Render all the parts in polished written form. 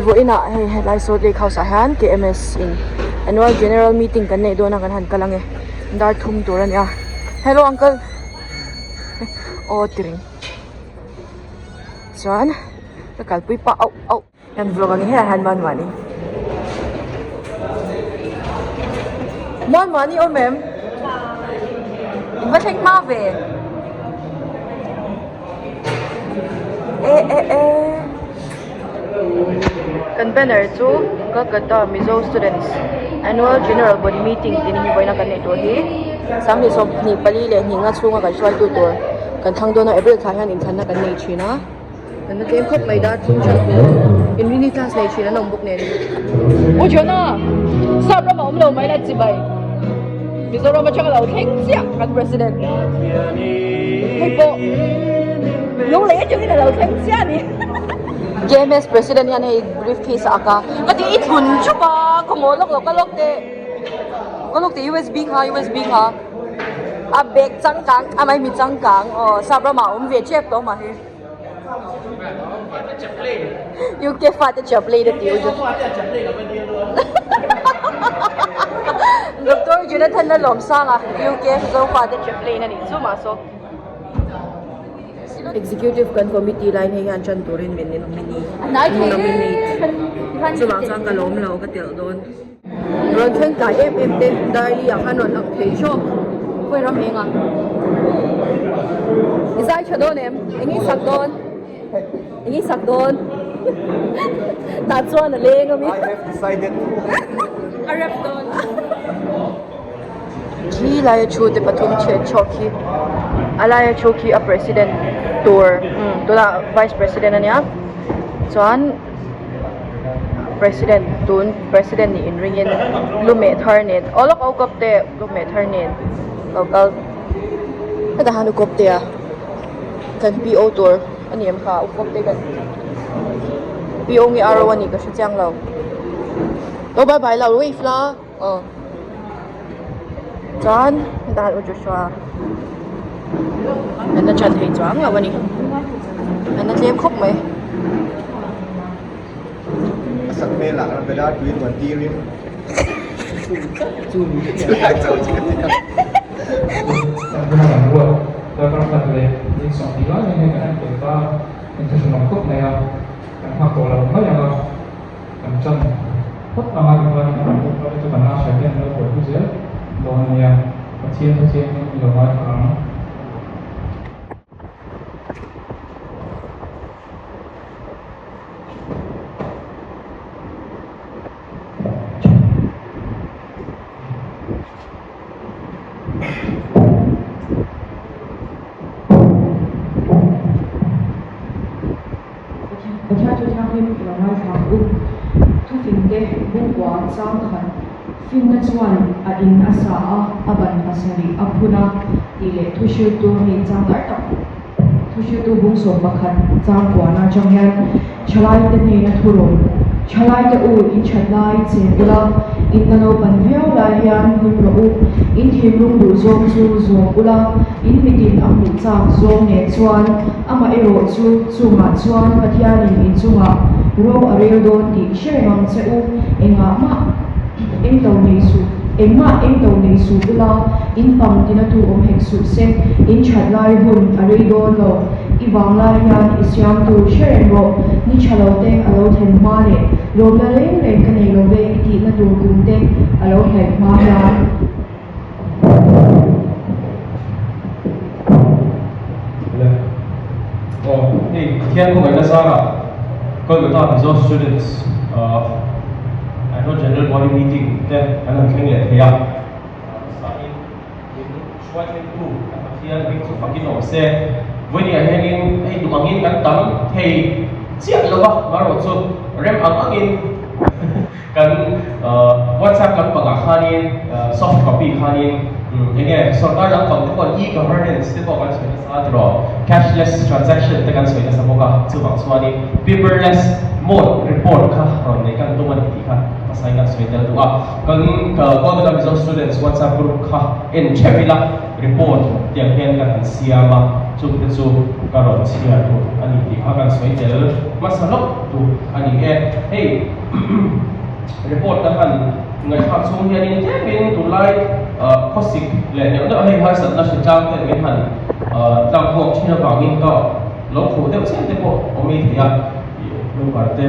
vo ina he lai so le khau sa han KMS in annual general meeting kan nei do na kan han kalange dar thum turan ya hello uncle oh tiring chuan kal pui pa au yan vlog ang he han man mani mon mani o mem va thek ma ve convener chu Kolkata Mizo students annual general body meeting din hi boina kan nei to hi samni som ni pali le ni nga chunga kan swal tu tur kan thang do na april kha han in than na kan nei china kan na kem khop mai da thum chan in mini class nei china nom buk ne o chona sa ra ma om lo mai la chi bai Mizo ma chang lo theng sia kan president hei po yung le chu ni lo theng sia ni KMS president yan ay briefcase aka kati itun chupa kumolok lo kalok te USB ka a bag changkang a mai mi changkang o sabra ma ve chep to ma he you ke fa te chaplay de tiu jo Dr. Jonathan na lom sang you ke zo fa te chaplay na ni so ma so executive committee line hay yan chan turin min nominate sumang sang kalom lao ka tel don ron theng ka te daily ang hanon ang thei cho koi ram enga isai chadon ingi sak don ta chuan na le ngami I have decided arab don ki lai chu te pathum che choki alaya choki a president tour tula vice president ania chuan president ni in ringin lume tharnet olok au kopte lume tharnet local kada hanu kopte a kan PO tour ani am kha kopte kan PO ngi aro ani ka shuchang lo to bye bye lo wave la chuan dan u joshua anh nó chân thì choáng rồi đi anh nó chém khúc mày sắc mê là nó phải đá tuyến còn tiêu đi tôi còn phải về những sản phẩm đó như cái anh chúng ta những cái sản phẩm khúc này cái hoa cổ là mất rồi làm chân khúc là hai cái cho bạn nào sẽ nhận được củaผู้เสียโดนเนี่ยเชียร์นี่เราไว้ฟังฟินนัชวันอินอาสาอบันอาสรีอภุนาที่เลทุชิตูมีจังหวัดทุชิตูบุงสมบัติจังหวัดนาจังยันชลายเตนีนัทุรมชลายเตอูอินชัดไลเซบุลาอินตโนปันเวลลายันหุนประอุอินทิมรุงดูซงจูซงบุลาอินมิดินอัมบุจางซงเนชวนอามาเอโรจูมาชวนพัทยานินอินจุงะโรอาเรโดนติเชมังเซอูเองะมาem đầu này su em đầu này su bula in pam tina tu hek su se in chat lai hun are do lo iwang lai yan isyam tu shen ro ni chalo te alo then ma le lo la le ka nei lo ve ti na tu kum te alo hek ma ya hey kian ko mai na sara Kolkata Mizo students annual general body meeting then anang kling le thea sa in shwai tu atia big to fucking no se when you hanging hey dumangin kan tam hey chiat lawa maro so rem angin kan WhatsApp kan paga khanin soft copy khanin again sarkar ang pagkakon e-governance tipo kan sa atro cashless transaction te kan sa boka subang swani paperless mode report ka ron nei kan tuman ti ka pasay kan sa kan Kolkata Mizo students WhatsApp group ka in Chevila report tiang hian kan an siama chu te chu karon chia tu ani ti kha kan soi tel masalok tu ani e hey report kan han ngai kha chung hian in te min tu lai khosik le ne da hei har sat na shi chang te min han tang ho china wangin ka lo khu te chen te po omi thia lu parte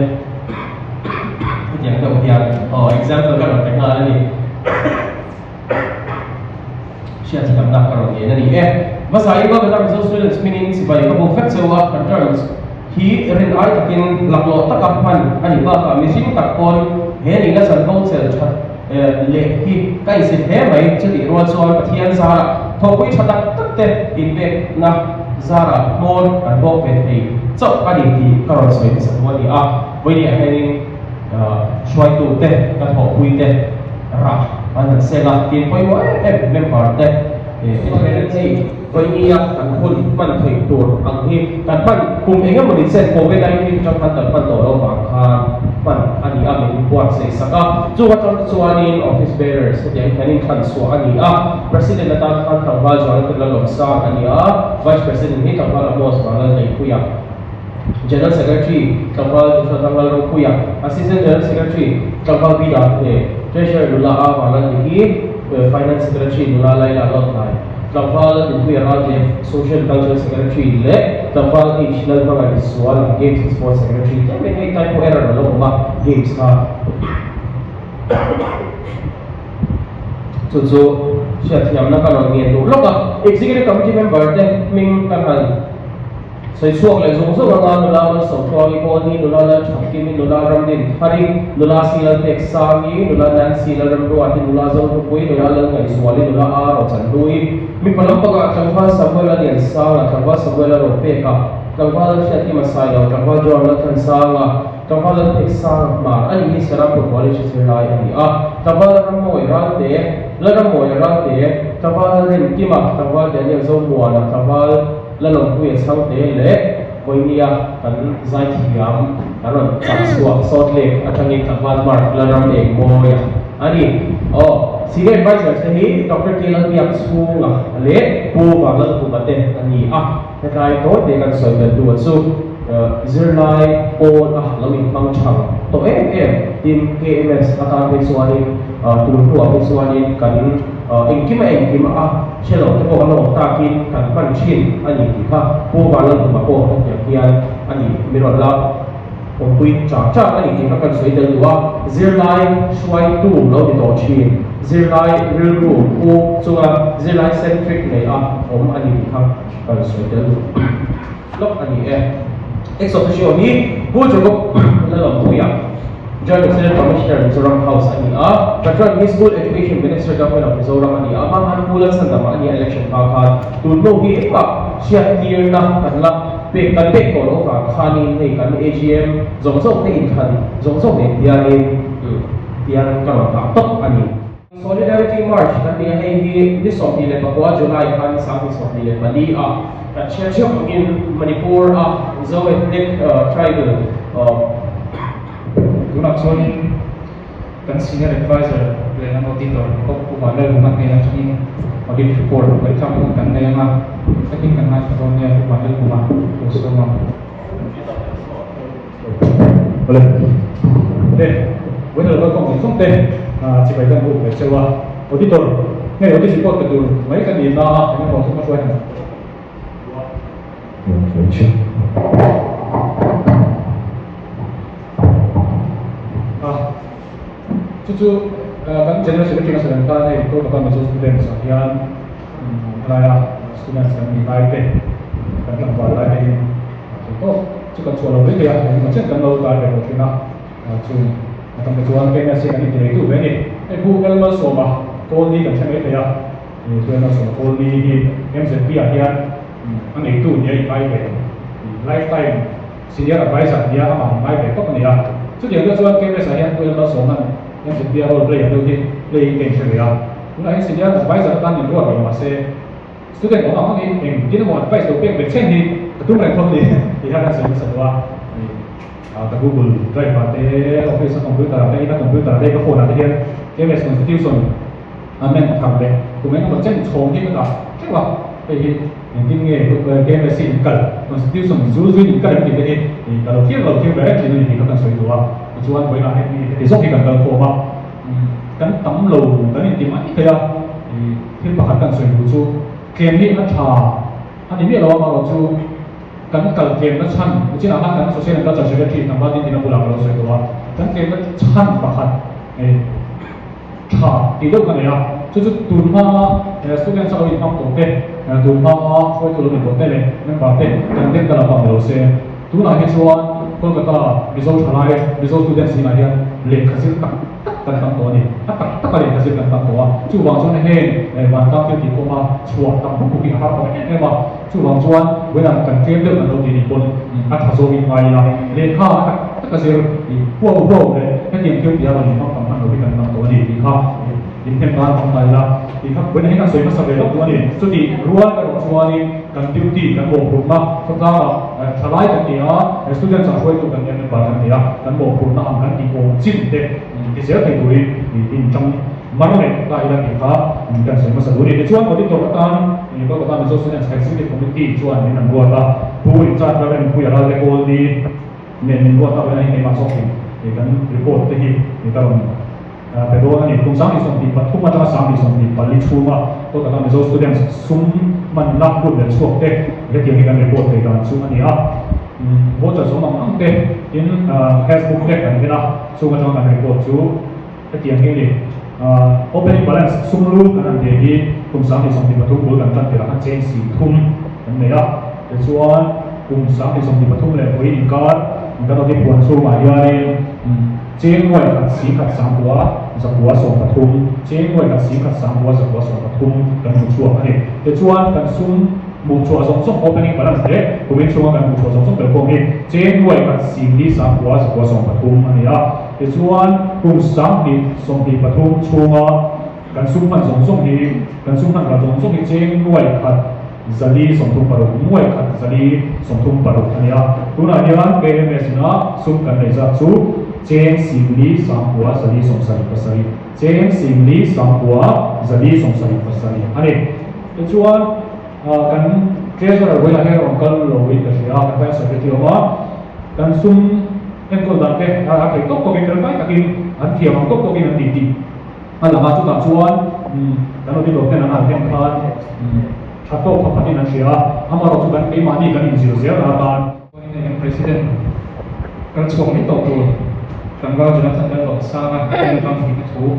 yang da hian example kan ta nga ni siya sa kamna karon ni nani masa iba ka tam students meaning si bai ka bo fact sewa concerns hi rin ai takin laklo takapan ani ba ka missing takon he ni la san hong sel chat le hi kai se he mai chali ro so pathian sa thokoi thatak takte inbe na zara mon an bo fe thei chok ani ti karon soi sa wani voi ni heading shwai tu te ka thokui te ra an sela tin poi mo member te energy voi ni ya kan hun man thei tur ang hi kan pan kum enga mani se covid-19 jong kan tan pan to lo ba kha pan ani amin buat se saka chu ka ton chuani office bearers te kanin khan so ani president na tan khan tawal jwan te la lom sa ani vice president hi tawal boss wala nei kuya General Secretary Tawal Joshua Tawal Rukuya Assistant General Secretary Tawal Bida Treasurer Lula Wala Niki Finance Secretary Lula Laila Lotlai Tawal Rukuya Rajef Social Cultural Secretary Le Tawal H Lalpanga Iswal Games and Sports Secretary May type of error na loma games ha so siya tiyam na karon niya loka executive committee member then ming kanal sai suak le zong zong nga nula so thoi ko ni nula la chakki mi nula ram din hari nula sila tek sangi nula nan sila ram do ati nula zong ko poi nula la ngai swali nula a ro chan dui mi palam paga changwa sabwala ni sanga changwa sabwala ro pe ka changwa la shati masai lo changwa jo la than sanga changwa la tek sang ma ani hi sarap ko college se lai ani changwa la ram moi ran de la ram moi ran de changwa la rin ki ma changwa de ni zo mo na changwa la long pu ye sang te le boinia kan zai thiam karon chak suak sot le athangi thakwan mar la ram ek mo ya ani senior advisor se hi dr kelan biak sunga le pu wangla pu bate ani ta kai to de kan soi da du so zirlai on lami mang chang to team KMS ata pe suani tu tu pe suani kan engkim shelo te ko lo ta kin kan pan chin ani ti kha pu wangla pu ba ko ya kian ani mirot laผมคุยจากอันนี้ที่เขากันสวยเดินว่า zirlai ช่วยตู้เราติดต่อชีน zirlai เรื่องรูปผู้ส่วน zirlai centric เลยผมอันนี้ที่เขากันสวยเดินลบอันนี้ex officio นี้ผู้จะก็แล้วเราคุยJoint President Commissioner Mizoram House ani Patron High School Education Minister Government of Mizoram ani mahan bulan sandama ani election pakhat tunno hi pa sia tirna kanla pe kan pe ko lo fa khani nei kan AGM zongzong nei khan zongzong nei tian ka ta top ani Solidarity March kan ni hei hi ni som ni le pakwa July kan sang ni som ni le mali kan sia in Manipur zo ethnic tribal Tunaksoni kan senior advisor dengan auditor kok kumala rumah ni ni audit report mereka kan yang saking kan tahunnya kumala rumah semua boleh bueno lo kong song te cibai dan bu sewa auditor ni audit report tu mereka di na dengan kong semua suai Cucu kan general secretary sedang kan itu kepada masuk student sekian raya student sedang nilai deh dan tambah lagi itu cukup suara beli ya macam kan lalu ada berkena cuci atau kejualan kena sih kan itu begini bukan masuk bah koni kan macam itu ya itu yang masuk koni yang setiap ya kan itu dia nilai deh lifetime senior advisor dia apa nilai deh kok ni ya itu dia kejualan kena saya itu yang masuk kan yang setiap role play itu play game saja. Mulai sejak advisor kan yang luar biasa. Student orang ini kita mau advice tu pek bercen ni betul mereka ni dia kan semua ke Google Drive ada office komputer ada kita komputer ada ke phone ada dia KMS institution amen tak deh. Kemudian bercen cong ni kita wa thì kinh nghiệm của game là xin cần constitution dù dù những cái thì cái đầu tiên bé thì mình có cần sửa đổi chú anh với lại thì giúp thì cần cần khổ mà cái tấm lầu cái niềm tin ấy thế à thì thiên bảo cần sửa đổi chú game này nó chả anh ấy biết là mà chú cái game nó chăn chỉ là cái social nó chỉ là cái thằng bạn đi nó buồn nó sửa đổi cái game nó chăn bảo hẳn chả thì đâu cái này à chú tuần mà student sau khi học tổ tế tuần mà khối tổ lực tổ tế này nên bảo tế cần tế là bằng đầu xe tu là cái chuan con người ta result trả lại result student gì này liền khai sinh tắc tắc tắc tổ này tắc cái liền khai sinh tắc tổ chú vàng chuan này hoàn tất tiêu chí của mà chuan tắc bút cũng bị hạ bỏ em mà chú vàng chuan với là cần kiếm được là đầu tiên quân ắt thà số bên ngoài là liền ha tắc cái gì thì wow đấy cái tiền kiếm tiền là mình không cần đầu tiên cần tắc tổ này thì ha thì thêm ba trong này là thì các bên này các số mà sao về lúc đó này số thì ruộng cái ruộng chuan này cần tiêu chí cần bộ cũng mà thực ra là trả lại cái gì á student sản xuất tụ cần nhận được cái gì á cần bộ cũng là cần đi bộ chính để cái sẽ thay đổi thì trong mà nó này lại là cái khác cần số mà sao đối với chuan có đi tổ các tan thì có các bạn số student sản xuất thì community chuan nên làm qua là vui cha ra bên vui là cái cô đi nên qua tao bên này mà số thì cần report thì các bạnแต่ดูอันนี้ตรงซ้ำที่ส่งที่ปัทุกมาจากซ้ำที่ส่งที่ปัลลิชูมาตัวกับตอนนี้ students ซุ่มมันนับบุญเดือนช่วงเด็กเรียกอย่างนี้กันรีพอร์ตในการซุ่มอันนี้ว่าจะส่งมาตั้งแต่ที่Facebook เด็กอันนี้นะซุ่มมาจากการรีพอร์ตชูเรียกอย่างนี้เลยopening balance ซุ่มรูปอันนี้ที่ตรงซ้ำที่ส่งที่ปัทุกบุญกันตั้งแต่ละเจนสี่ทุ่มอันนี้นะแต่ส่วนตรงซ้ำที่ส่งที่ปัทุกเลยไว้อีกการมันก็ต้องที่ปวนซุ่มมาอย่างนี้เจ้งไว้กับสีกับสามหัวสักหัวสองปฐุมเจ้งไว้กับสีกับสามหัวสักหัวสองปฐุมกันหมู่ชัวอันนี้แต่ชวนกันซุ้มหมู่ชัวสองopening balance เด็กผมเป็นชวนกันหมู่ชัวสองเป็นพวกนี้เจ้งไว้กับสีนี้สามหัวสักหัวสองปฐุมอันนี้อ่ะแต่ชวนกลุ่มสามนี้สองที่ปฐุมชัวกันซุ้มมันสองนี้กันซุ้มมันกับสองนี้เจ้งไว้กับจะดีสมทุนปรุงมวยขัดจะดีสมทุนปรุงอันนี้อ่ะตัวนั้นยังเป็นเมสนะซุ้มกันในจัตุเจนสิงลีสามหัวจะดีสงสัยภาษาเจนสิงลีสามหัวจะดีสงสัยภาษาอันนี้เป็นช่วงกันเกี่ยวกับเวลาที่เรากันเราวิจารณ์กันไปสักทีว่ากันซุ้มเอ็นก็ดังเต้อะไรก็ก็เป็นเรื่องไปแต่กินอันเที่ยวมันก็กินอันดีๆอันหลังมาจุดช่วงกันเราที่เราเป็นอาหารเที่ยงคืนชาโต้พัฒนาเชียร์อามาเราจุดกันไอ้มานี่กันอินซิลเซียร์อาการเป็นประธานกันช่วงนี้ต่อตัวกันก็จะทำได้หลอกซ่าเป็นการฝึกถูก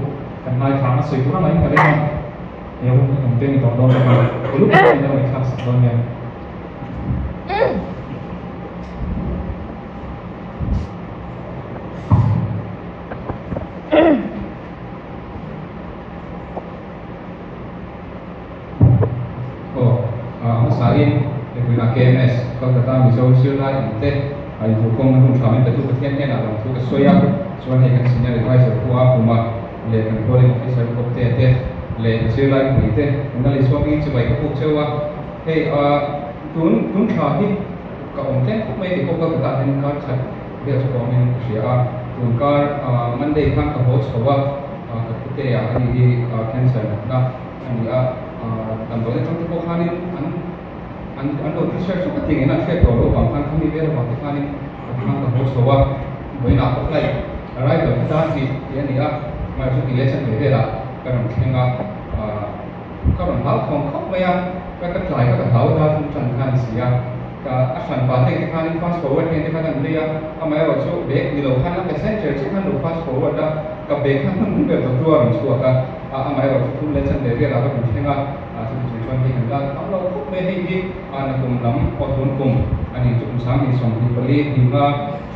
กันนายทางสื่อทุกอย่างกันได้ไหมเดี๋ยวผมเต้นต่อโดนเลยลูกเป็นยังไงครับสักโดนเนี่ยMasain dengan KMS kalau kita bisa usulkan itu ai hukum hukum kami betul betul ni nak langsung ke soya soal ni kan senior advisor tua kuma le kan polling officer ko te le usulkan itu undang suami cuba ikut cewa hey tun khahi ka onte mai di ko ka ta hen ka chat dia cuba min sia tun ka Monday kan ka host ko wa ka te ya ni cancer na ani dan boleh contoh ko hanin ando research ko tingin na share to bang kan kami bero bang kani kan ka host wa boy na apply right to ta ki yani mai su election de la kan thenga karon hal khom khop maya ka ka try ka thau da thun chan khan sia ka asan ba te ki khan fast forward ke ka kan ria amai wa chu be ni lo khan la messenger chi khan lo fast forward da ka be khan mun be to tua mi chu ka amai wa chu election de la ka thenga chuan hi han la am lo khop me hei hi ana kum lam othun kum ani chum sang ni som hi pali hinga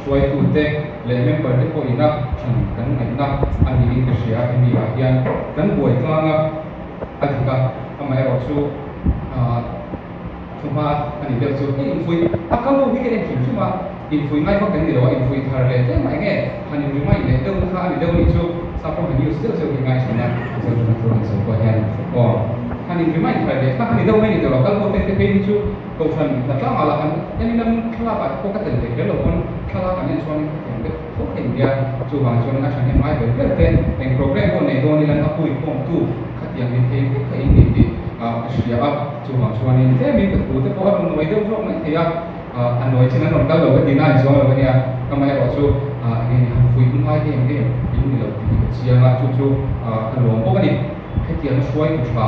suai tu te le member te ko ina than kan ngai na ani ni ka sia ni a hian kan buai tlanga adhika amai ro chu thuma ani de chu in fui akamu hi ke hin chuma in fui ngai ko kan ni lo in fui thar le te mai nge hani ri mai le te kha ani de ni chu sa pro ni use te chu ngai chana so chu ko hian ko hanirimai khare ka hani do mai ni do kal ko te pe ni chu ko fan ta ta mala kan yani nam khala ba ko ka te ke lo kon khala kan ni chuan ke ko India chu bang chuan na chan mai be te en program ko nei do ni lan apui kom tu khat yang ni the ka in ni ti Asia chu hang chuanin te mi tu te pawh an noi deuh zawk mai theia an noi chin an ron kal lo ka tina an zawng lo ka nia kamai ro chu nge ni han fui un mai ke nge in ni lo ti chianga chu kan lom bawk ani hetian hruai ku tha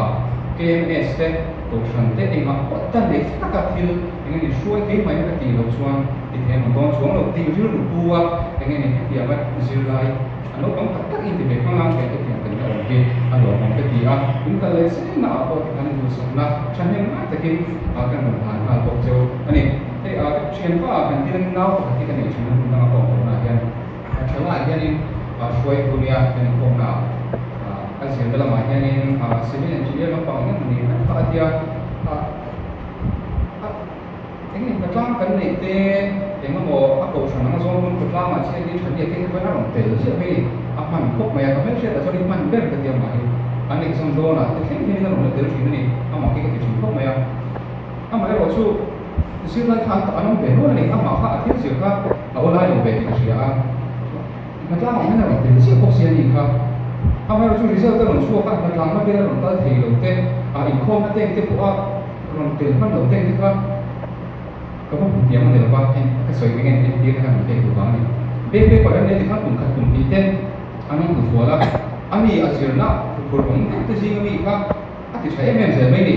KMS te to than te enga tan nei taka thil nge ni hruai ke mai ka ti lo chuan ti them ton chuang lo ti ri lu tua nge ni hetian ma zirlai ano kam tak in ti be khangang ke ti kan ta ke ano kam ke ti a in ka le sin na ko kan du so na chan ne ma ta ke kan man han ha ko jo ani te chen pa kan ti nau ka ti kan ni chin na ko na hian thela hian in hruai ku nia kan ko na kan sian dalam hian in civil engineer ma pa ngan ni ka dia ini katlang kan ni te engam mo ako sa nang zon kun katlang ma che ni thadi ke ba na rong tel che be apan khop ma ya ka me che da so ni man ber ka dia ma hi ani som do na te khen ni na rong tel chi ni ama ke ke chi khop ma ya ama ro chu si la tha ta anong be no ni ama kha thi si ka a la yo be ki chi a katlang ma na rong tel chi khop si ni ka ama ro chu result ka rong chu ka katlang ma be rong ta thei lo te in khom na te te pu a rong tel man lo te kaก็พวกผมเตรียมมาเลยว่าให้สวยเป็นไงที่ทำเป็นตัวบ้างนี่เบ๊ะๆก่อนนั้นที่ข้าผมขัดผมนี่เต้นอันนั้นตัวละอันนี้อาชีพละผมผมที่จริงมีก็อาจจะใช้เงินเสียไม่ดี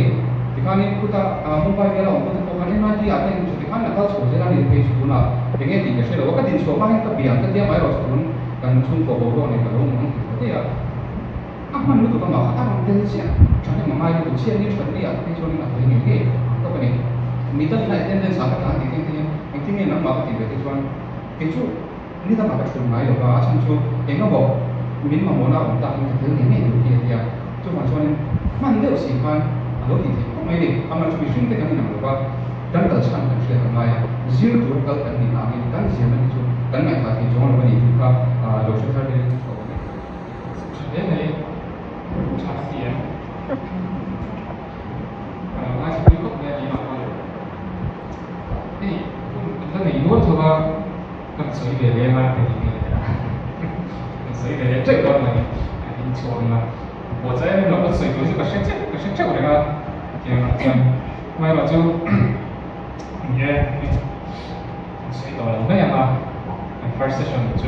ที่ข้านี่คุณตามุ่งไปเวลาผมคุณตาพอนี่มาที่อาจจะที่ข้าเนี่ยเขาสวยจะนั่งในเพจคุณอ่ะเป็นไงที่จะใช้เราก็ดินสวยมากให้กับเบียร์ก็เดียวไม่รอสกุลกันชุ่มกบโบราณในกระโหลกมันก็เดียวมันรู้ตัวกันมาถ้ามันเดินเสียฉันเนี่ยมาไม่รู้เชี่ยนี่ฉันเนี่ยที่ชวนนี่อะไรอย่างเงี้ยก็เป็นมีตั้งแต่เดินสายทางที่ที่นี่น้ำมาปฏิบัติชวนที่ชูนี่ตั้งแต่ชวนไหนหรือว่าฉันชูเองก็บอกมิ้นมาโมนาผมตัดมันถึงนี่อยู่ที่เดียวชูมาชวนมันเลือกสีพันรถที่ไม่ได้ทำมันช่วยช่วยแต่กันนี่หนักหรือว่าดันแต่ฉันกันเชื่อทำไมซีร์ตัวกันนี่นามิกันเสียมันชูกันไม่ขาดที่ชวนวันนี้ที่ก็โดยชุดทางนี้เรื่องนี้ชาเสียอาชีพก็เนี่ยดีมากก็ในนู้นเขาก็กันสวยเรียมากเลยนี่กันสวยเรีย最多的印象嘛我在那个水沟这个深圳那个这样买了就也水到了那样啊 first session 就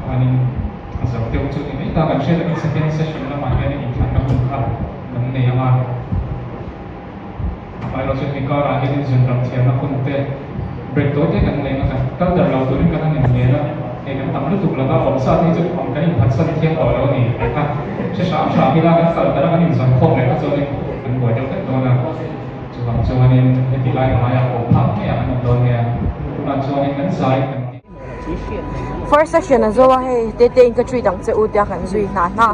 อันนี้สำหรับเดี๋ยวจุดนี้ตามกันเชื่อใน second session แล้วมาเนี่ยอีกครั้งนึงครับมันเนี่ยมาไปเราจะมีการเรียนรู้จากเทียมนักคนเตะเบรกตัวที่กันเลยนะครับก็แต่เราตัวนี้กันอย่างเงี้ยนะเห็นทำให้ถูกแล้วก็ผมทราบที่จะทำกันอีกพัฒนาเทียมต่อแล้วนี่นะครับใช้สามที่เรากันสั่งแต่ละกันอีกสังคมเนี่ยก็จะมีกันหัวเดียวกันตัวนะจุดจุดนี้ในที่ไล่มาอย่างผมพักเนี่ยมันโดนเนี่ยคุณจุดนี้กันสาย first session นะzo he te te in ka chui dang che u tia kan zui na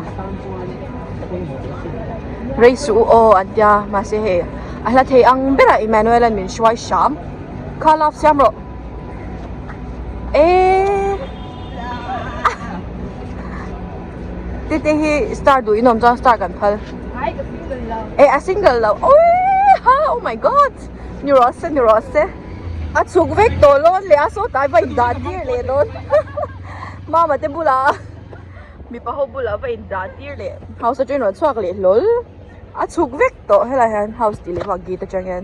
race o antia ma se he ahla thei ang bera Emmanuel an min shwai sham khalaf samro te hi star du inom cha star kan phal a single love oh my god neurose a chuk vek to lon le aso tai vai da tir le lon mama te bula mi pa ho bula vai da tir le house train ro chuak le lol a chuk vek to hela han house ti le wa gi ta changen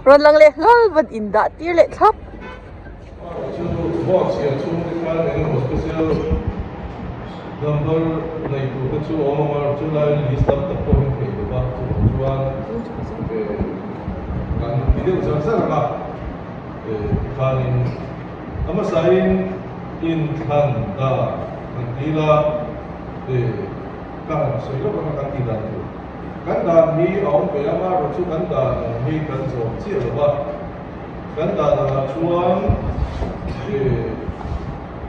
ron lang le lol wat in da tir le thap box here chu ka ne hospital number nei tu chu omar chu la list up the point ke ba chu kan video sa ba khanin ama sain in khan da antila kan soi lo kan tila kan da mi ong pe ama ro chu kan da mi kan so chi lo ba kan da chuan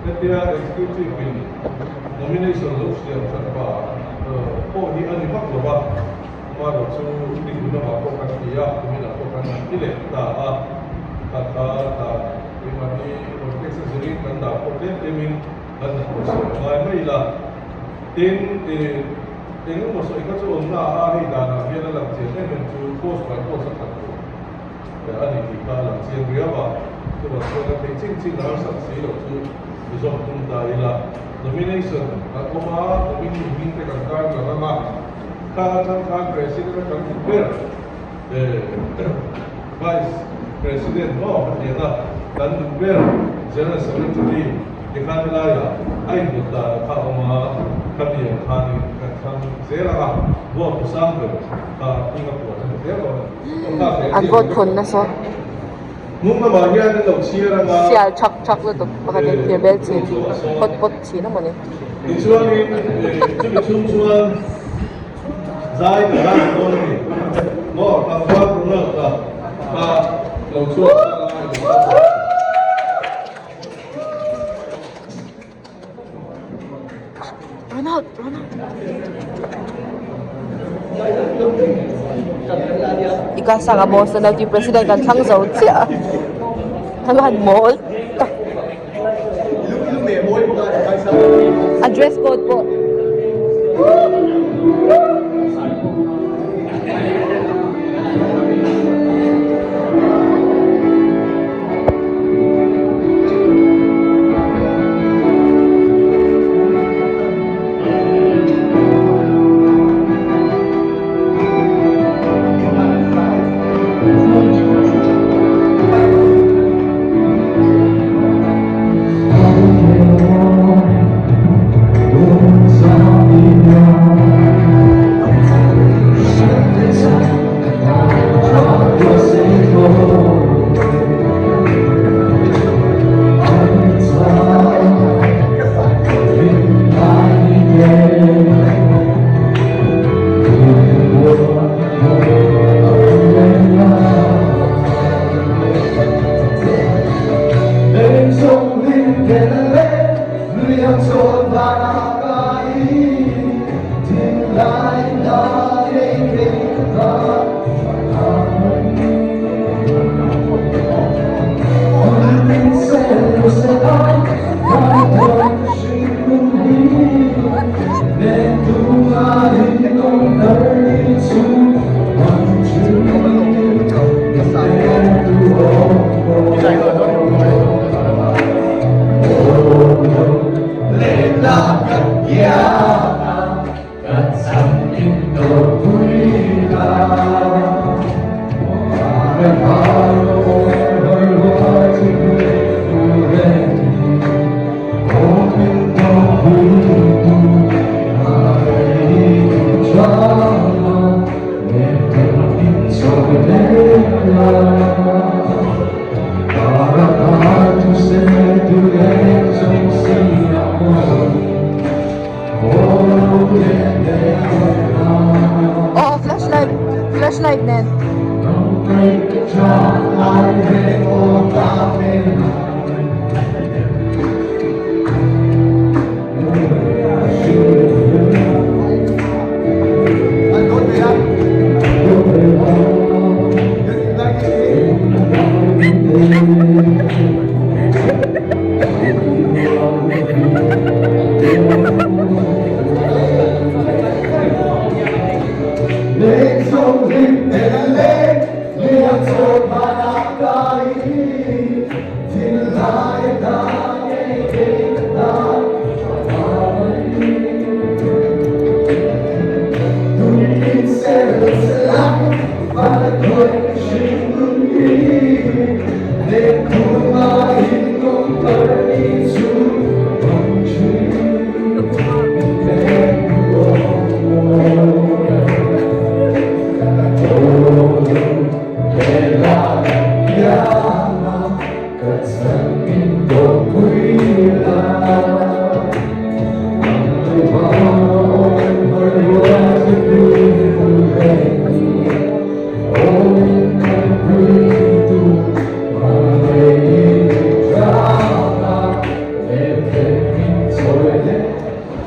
Ketika executive in nomination looks like apa, ni ani mak loba, malu tu di guna apa kan dia, kami nak apa kan ilek dah, kata ini proteksi sendiri kan dah protek temin dan proses, mai lah, ini masuk ikat tu orang ahli dah, dia dalam cerita tu post by post satu, ani kita dalam cerita dia apa, tu masuk ke cincin harus saksi tu. Besok pun dah ialah nomination. Aku mah nominasi minta kantor lama. Kan President kan Timber, Vice President no, Diana, kan Timber, General Secretary, di kanila ay buta ka uma kami kani kan zera ka vote sample ka ingat po zero. Ang vote kon na so. Nung namanya ng siya nga Siya chak lo to baka din tier belt si pot si na mo ni. Insuanin, Chumchuan, Zai, Zai, Tony, no, Tafat, no, Lauchua, Ronald. Ikasa ka boss na ti president kan sang zone siya. Hanggang mall. Ilu may boy mo ka sa Address code po. Oh, flashlight net.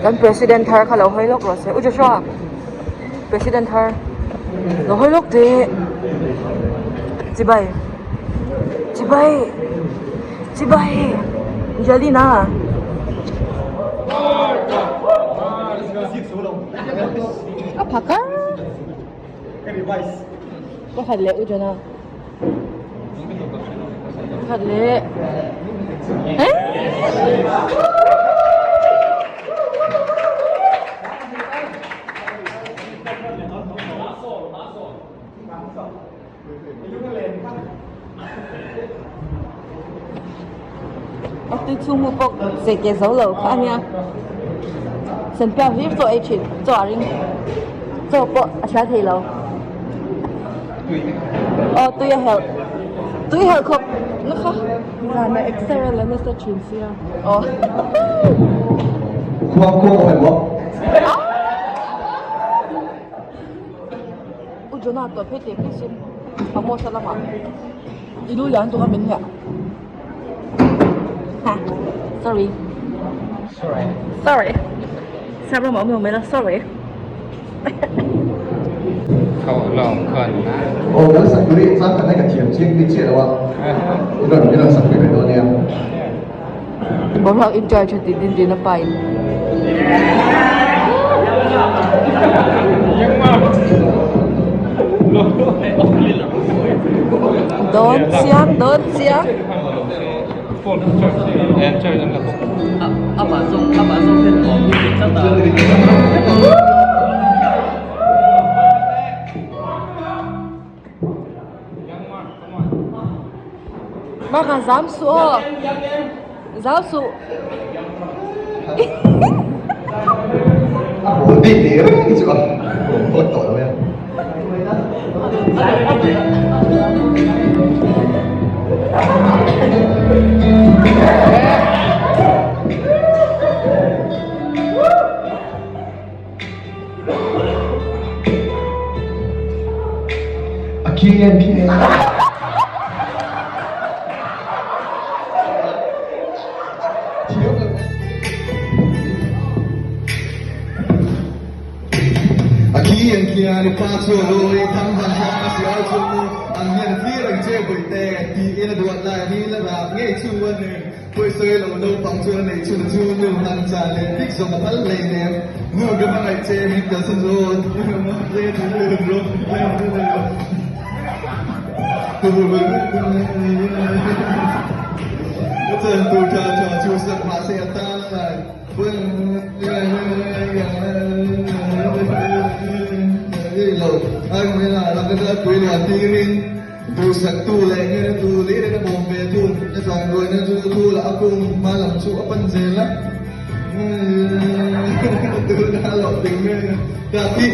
Kan president har kalau hoy lok rose. Ujo shwa. President har. Lo hoy lok de. Cibai. Jadi na. Apa ka? Ko hadle ujo na. Hadle. Ốc tư chung một bọc sẽ kể dấu lầu khá nha. Sân biểu hiếp cho ấy chuyện cho à rinh. Cho bộ trả thầy lầu. Tôi hẹo không. Nó khá. Là nó extra là nó sẽ chuyển xưa. Khoa cô phải không? Ujung nak tu PT Pisin. Kamu salah mak. Itu yang tu kami ni. Ha. Sorry. Sorry. Siapa mau ngomong mana? Sorry. เขาลองก่อนนะ Ồ, đó là sẵn quý vị phát cái này cả thiểm chiếc đi chia đâu ạ? Cái lần sẵn quý vị đó nè. Baru aku enjoy cuti di Nepal. Don't siang. Enjoy dan lah. Apa so kan music kata. Makan zamsu. Zamsu. Ổn định thì cái chỗ không tội đâu em. Kian. Kian đi qua chỗ rồi thăm văn hóa xíu chỗ anh nhận phía đằng trên bụi tè thì yên là đoạn lại đi là rạp nghe chung vấn này quay xơi lâu đâu phòng chưa này chưa nhiều hàng tràn lên thích dùng mà phát lên em ngủ cái bằng này trên mình cần sân rồi lên từ đường rồi lên từ đường rồi chân tu cha cha chu sắc mà sẽ tan lại lâu anh mới là cái đó quên là tirin tu sắc tu lệ nghe tu lý để nó bom về tu nó rằng rồi nó tu là cùng mà làm chủ upon dễ lắm tu đã lộ tình nghe ta đi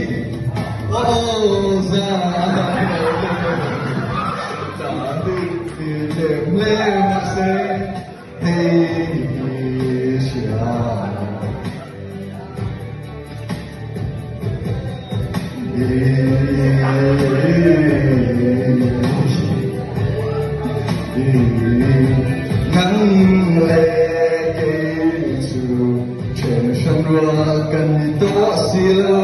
ô ra ta đi để lên mà sẽ hey nắng lệ chu trên sông loa cần to xíu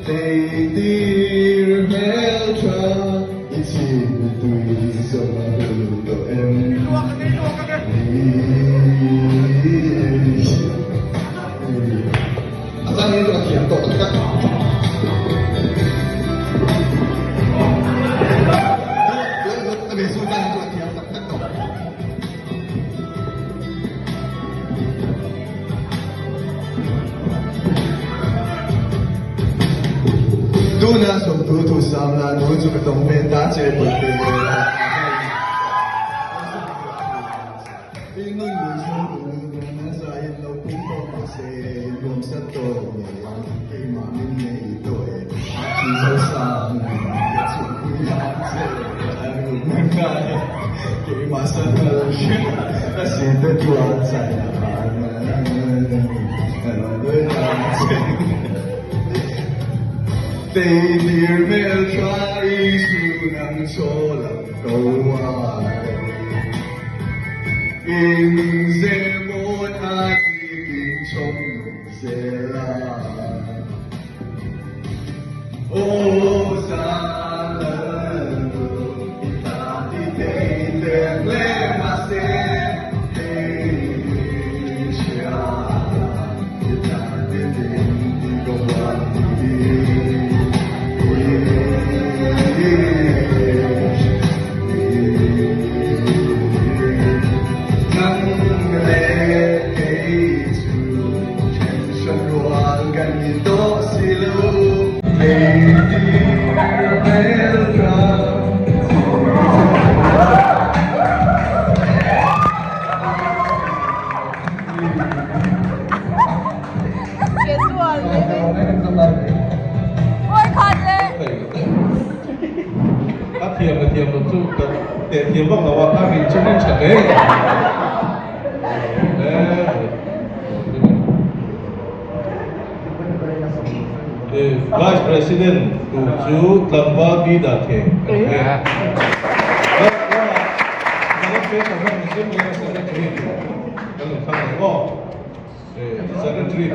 tây tir mel cha ichi tui sông đồ em anh đi vào kiểm tổ tất cả tu na song tu sam la nu chu ka tong men ta che pu te in nun lu chu na sa in lo pu ko ma se yom sa to ne yang ke ma min ne to e chi so sa na ya chu ku ya se na ka ke ma sa ta shi ta se te tu a sa na tây điền mel trai su nắng cho lòng câu ai in dễ một ai in trong dễ la ô sa lần ta đi tây đèn lên mà sẽ tây chia ta đi đến đi công an đi nắng lệ chu trên sông thiệp một chút để thiệp vọng là vào các mình chung nên chẳng đấy Vice President của chú Lamba Bidake. Secretary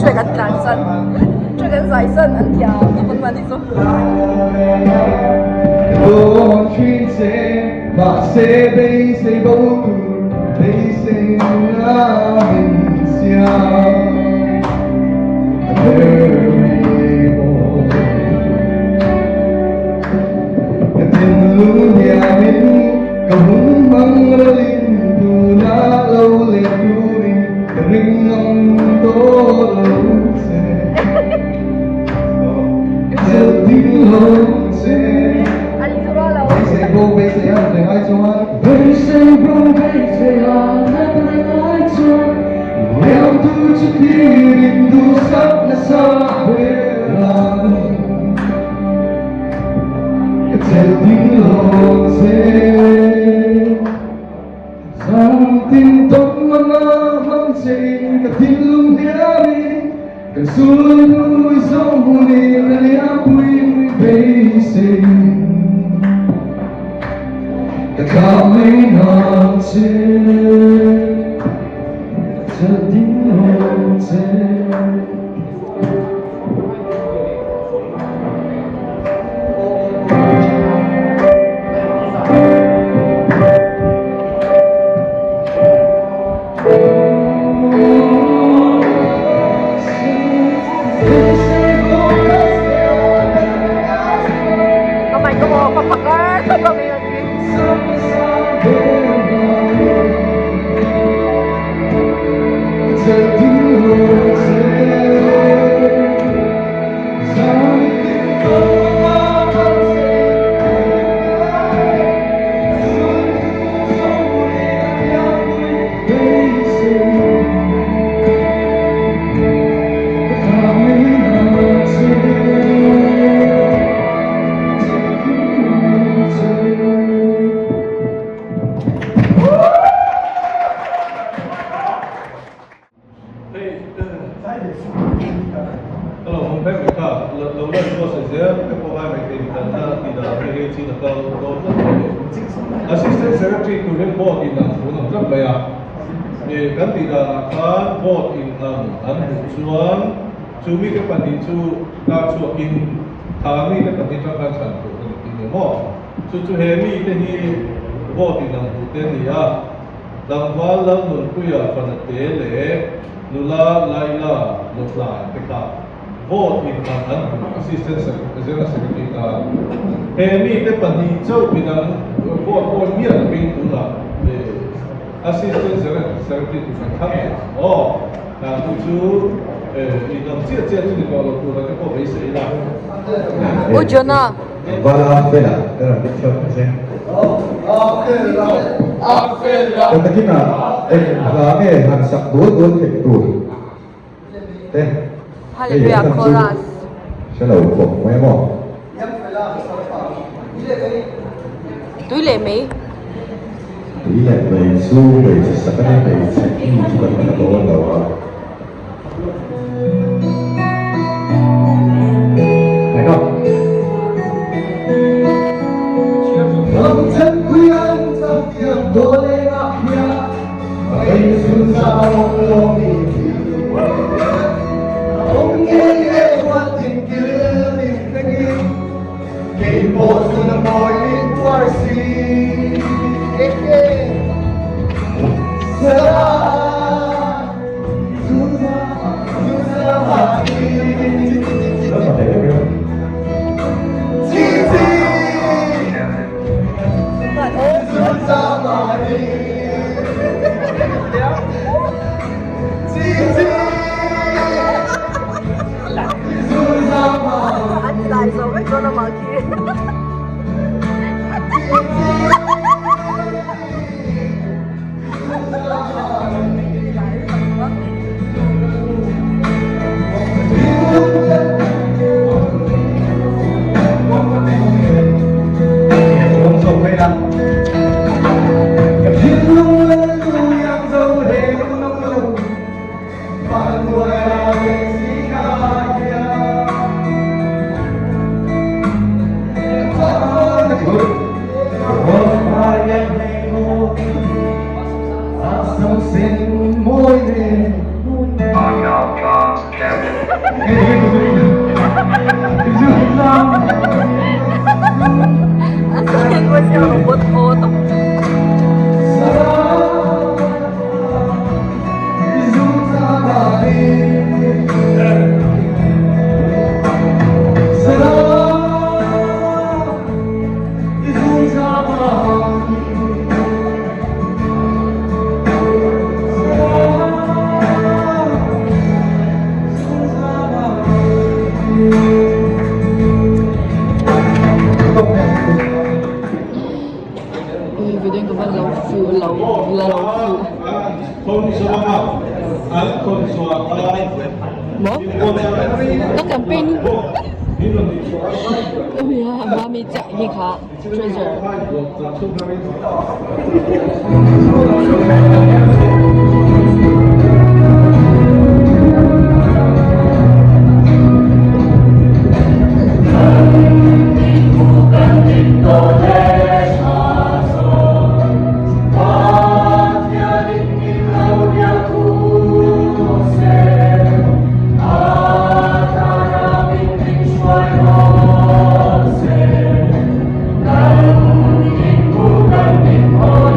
ช่วยกันกลางสันช่วยกันใส่เส้นอันยาวที่มันมาที่สุด Don't treat it, but say beaucoup, they say Assistant Secretary to the Board in Unang Trabaya. Ganti da akan Board in Chuan, Chumi ke pandi chu ka chu in kami ke pandi trakan chan ko ini mo. Chu hemi te hi Board in Uten ya. Langwal lang nun kuya fanate le nula laila lotla peka. Board in Assistant Secretary ka. Hemi te pandi chu pinang Board mia ping tu la. Assistant Secretary to Cabinet. Oh, na tu idang cia tu di kalau tu nak kau besi lah. Oh, Jonah. Bala fela, era bicho present. Fela. Kita kena, kami han sak dua tek tu. Thế. Hallelujah chorus. Sẽ là ủng hộ mấy em không? Túi lệ mấy. Tỷ lệ về số về sẽ có thể về sẽ chỉ cần là đồ đầu. Thấy không? Lòng chân quý anh trong tiếng đô lê ngạc nhiên. Hãy xuân sao lo vì ông nghe qua tình kia tình tình kể bộ xuân mỏi lên qua xì Anh lại rồi với con nó mở kia. Anh thấy gue siya robot otak. Video ko ba low fuel, low fuel. Mo? Nó campaign. Oh yeah, mami chạy đi khá. Treasure. Hãy subscribe cho kênh Ghiền Mì Gõ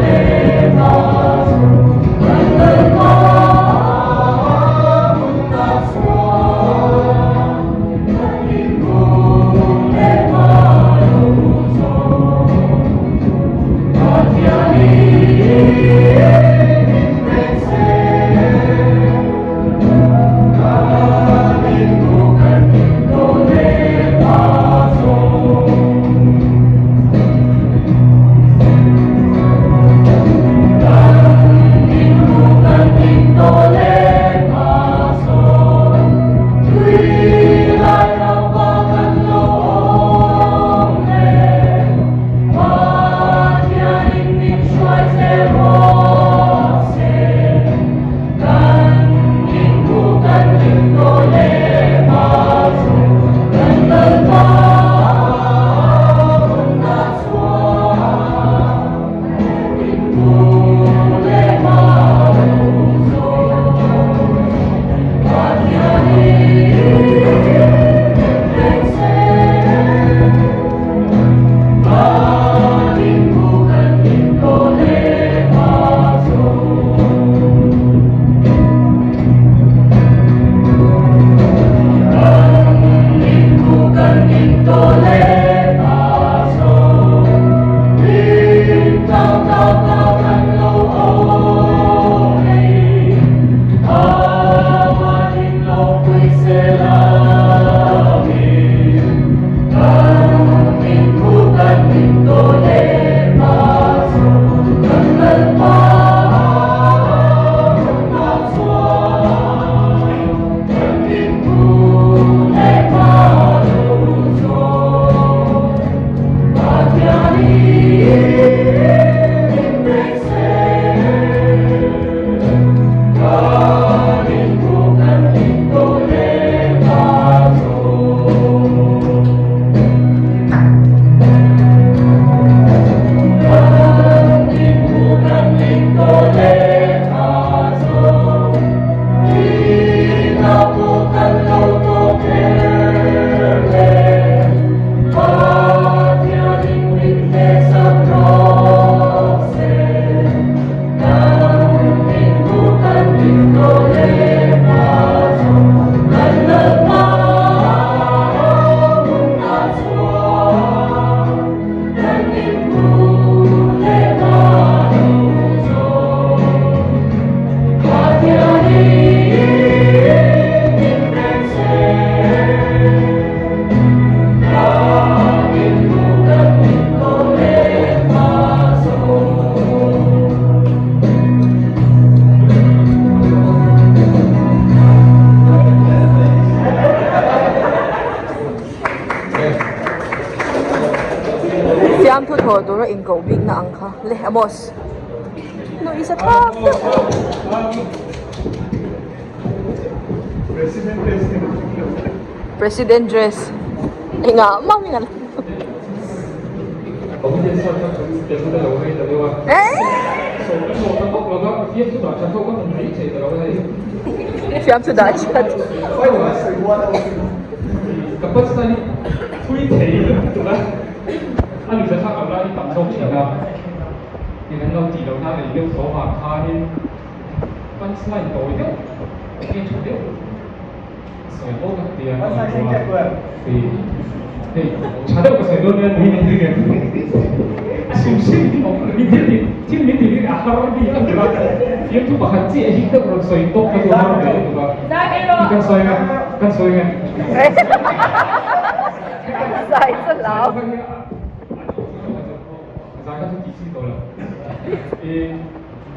để không bỏ lỡ dura in go big na angka. Le amos. No isa top. President dress. Nga, mami nga. Eh? Fiam to that chat. Kapag sa tani, tuy thấy được đó. Anh sẽ thắc lại tập trung chỉ là thì nó chỉ đầu ta để yêu số mà khai đi. Văn sai tối đấy, cái chủ đấy. Rồi tốt các tiền thì查到个谁都能理解这个，是不是？你听你这个阿哈尔比亚对吧？也就把它借一个人谁多个多少个对吧？跟谁呢？跟谁呢？Sai rất lão. Giá các thị trường đó là,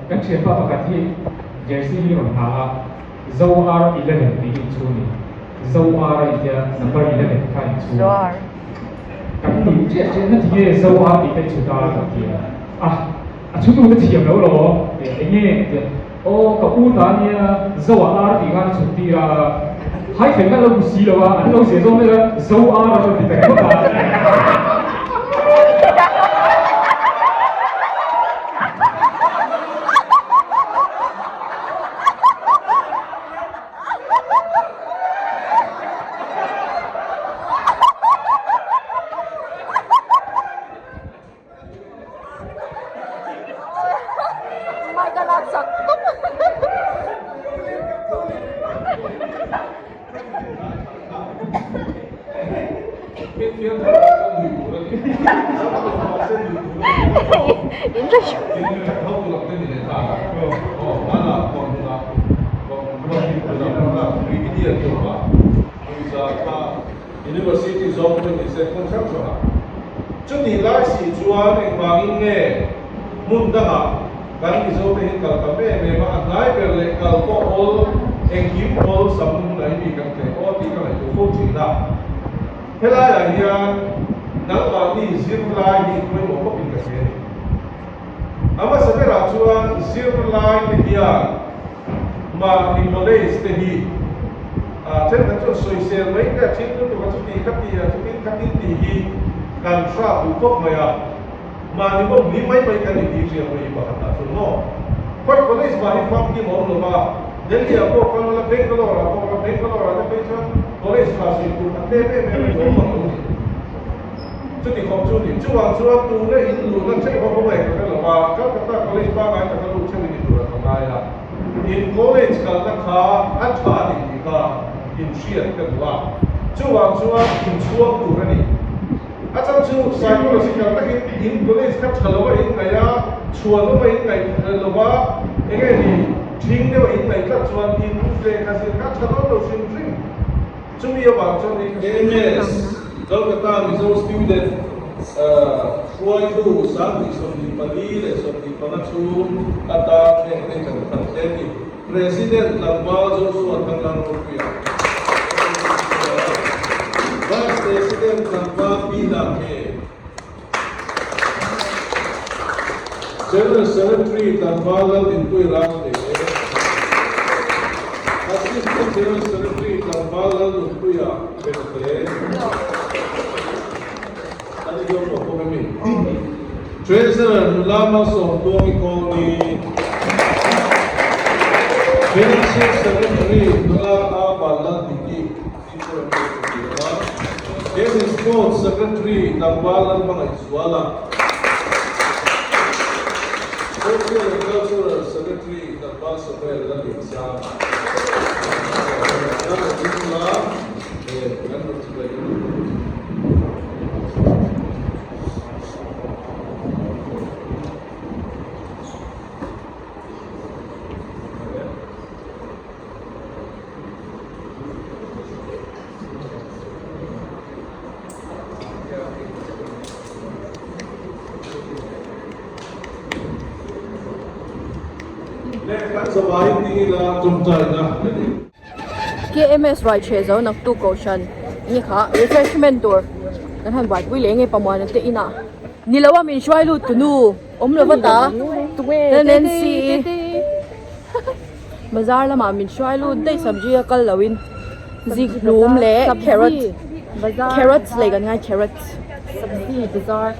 các chuyến vào các thị jersey như là dâu R11 đi chung này, dâu R thì number 11 khai chung. Zoar. Các mình chuyện nó thì dâu R thì cái chúng ta là gì chúng tôi cái thiệp đâu rồi, anh nghe, các u ta như dâu R thì cái chúng ti là hai phần các lâu xí rồi anh lâu sẽ giống như dâu R thì cái đó là Mai ka nagsaktok. Interesting. University of Construction. Chúng thì lại sĩ chúa nên bằng in nghe mun đăng kan iso te hin kal kape me ma anai per le kal ko all en kim all sam nai bi kan te o ti kan to ko chi da hela ya hian nang ba ni zir lai ni ko mo ko pin ka se ama sa ra chuan zir lai te hian ma ni knowledge te hi chen kan chu soi se mai ka chin tu ka chu ti ka ti hi kan tra bu ko ma ya mà nếu mà lý mấy mấy cái này thì riêng với bà hạt chúng nó quay có lấy mà hình phong kim mẫu mà đến giờ cô con là bên cái đó là bên cho có lấy mà sử dụng anh đem về mình có mà đúng chứ thì không chú thì chú hoàng tu đấy in lùn nó chạy không phải cái là mà các ta có lấy ba cái các lùn chơi mình được là cái là in college cả nó khá ăn khá thì cả in share cái là chú hoàng in chuông tu đấy acha chu psychological ta in college ka thalawa in kaya chuan ma in kai lawa enge ni thing de in kai ka chuan in fle ka se ka thalawa lo sin thing chumi ba chu ni MS Kolkata Mizo student Troy Du Santi Somni Palile Somni Panachu Ata Nek Kanteni President Lambazo Suatang Rupiah Vice President Kampa Pina Ke General Secretary Tambala Dinpui Ramde Assistant General Secretary Tambala Dinpuya Pete Adiyo po kami Treasurer Lama Somdong Ikoni Financial Secretary Nula Abala Diki This is Sports Secretary Tambalan Pangaiswala. Social and Cultural Secretary Tambal Sofer Lalisa. KMS right che zo nak tu ko shan ni kha refreshment tour kan han wat wi le nge pamwan te ina นี่แล้วว่ามีช่วยลูกตุนูอมเลยวะตาเน้นสีบาซาร์ละมามีช่วยลูกได้สับจีกันแล้ววินซิกลูมเละแครอทเลยกันง่ายแครอท Sabzi, bazaar.